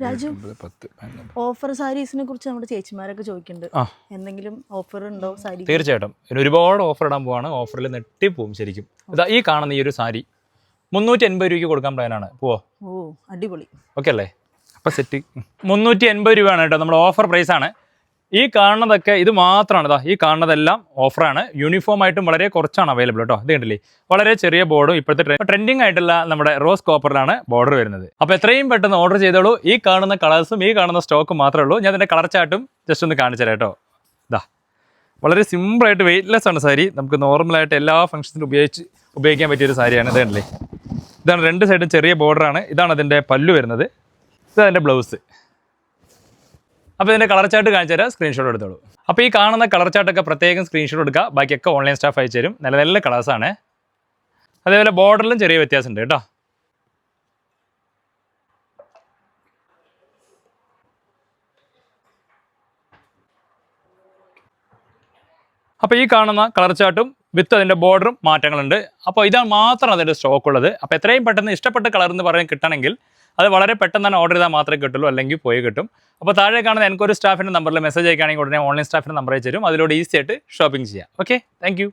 Raju, offer സാരീസിനെ കുറിച്ച് നമ്മുടെ ചേച്ചിമാരൊക്കെ ചോദിക്കുന്നുണ്ട്. എന്തെങ്കിലും ഓഫർ ഉണ്ടോ സാരി? തീർച്ചയായിട്ടും ഇനി ഒരുപാട് ഓഫർ ഇടാൻ പോവാണ്. ഓഫറിൽ നെട്ടിപ്പോവും ശരിക്കും. ഇതാ ഈ കാണുന്ന ഈ ഒരു സാരി 380 രൂപയ്ക്ക് കൊടുക്കാൻ പ്ലാനാണ്. പോവോ? ഓ അടിപൊളി. ഓക്കെ അല്ലേ? അപ്പം സെറ്റ് 380 രൂപയാണ് കേട്ടോ, നമ്മുടെ ഓഫർ പ്രൈസ് ആണ്. ഈ കാണുന്നതൊക്കെ ഇത് മാത്രമാണ്. ഇതാ ഈ കാണുന്നതെല്ലാം ഓഫറാണ്. യൂണിഫോം ആയിട്ടും വളരെ കുറച്ചാണ് അവൈലബിൾ കേട്ടോ. ഇത് കണ്ടില്ലേ, വളരെ ചെറിയ ബോർഡും ഇപ്പോഴത്തെ ട്രെൻഡിങ് ആയിട്ടുള്ള നമ്മുടെ റോസ് കോപ്പറിലാണ് ബോർഡർ വരുന്നത്. അപ്പോൾ എത്രയും പെട്ടെന്ന് ഓർഡർ ചെയ്തോളൂ. ഈ കാണുന്ന കളേഴ്സും ഈ കാണുന്ന സ്റ്റോക്കും മാത്രമേ ഉള്ളൂ. ഞാൻ അതിൻ്റെ കളർ ചാർട്ടും ജസ്റ്റ് ഒന്ന് കാണിച്ചു തരാം കേട്ടോ. ഇതാ വളരെ സിമ്പിളായിട്ട് വെയ്റ്റ്ലെസ് ആണ് സാരി. നമുക്ക് നോർമലായിട്ട് എല്ലാ ഫംഗ്ഷൻസിനും ഉപയോഗിക്കാൻ പറ്റിയൊരു സാരിയാണ്. ഇത് കണ്ടില്ലേ, ഇതാണ് രണ്ട് സൈഡും ചെറിയ ബോർഡറാണ്. ഇതാണ് അതിൻ്റെ പല്ലു വരുന്നത്. ഇത് അതിൻ്റെ ബ്ലൗസ്. അപ്പോൾ ഇതിൻ്റെ കളർ ചാർട്ട് കാണിച്ചു തരാം, സ്ക്രീൻഷോട്ട് എടുത്തോളൂ. അപ്പോൾ ഈ കാണുന്ന കളർ ചാർട്ടൊക്കെ പ്രത്യേകം സ്ക്രീൻഷോട്ട് എടുക്കുക. ബാക്കിയൊക്കെ ഓൺലൈൻ സ്റ്റാഫ് അയച്ചു തരും. നല്ല നല്ല കളേഴ്സാണ്. അതേപോലെ ബോർഡറിലും ചെറിയ വ്യത്യാസമുണ്ട് കേട്ടോ. അപ്പോൾ ഈ കാണുന്ന കളർ ചാർട്ടും വിത്ത് അതിൻ്റെ ബോർഡറും മാറ്റങ്ങളുണ്ട്. അപ്പോൾ ഇതാണ് മാത്രം അതിൻ്റെ സ്റ്റോക്ക് ഉള്ളത്. അപ്പോൾ എത്രയും പെട്ടെന്ന് ഇഷ്ടപ്പെട്ട കളർ എന്ന് പറയാൻ കിട്ടണമെങ്കിൽ അത് വളരെ പെട്ടെന്ന് തന്നെ ഓർഡർ ചെയ്താൽ മാത്രമേ കിട്ടുള്ളൂ, അല്ലെങ്കിൽ പോയി കിട്ടും. അപ്പോൾ താഴെ കാണുന്ന എനിക്കൊരു സ്റ്റാഫിൻ്റെ നമ്പറിൽ മെസ്സേജ് അയക്കുകയാണെങ്കിൽ ഉടനെ ഓൺലൈൻ സ്റ്റാഫിൻ്റെ നമ്പർ അയച്ചു തരും. അതിലൂടെ ഈസി ആയിട്ട് ഷോപ്പിംഗ് ചെയ്യാം. Okay, thank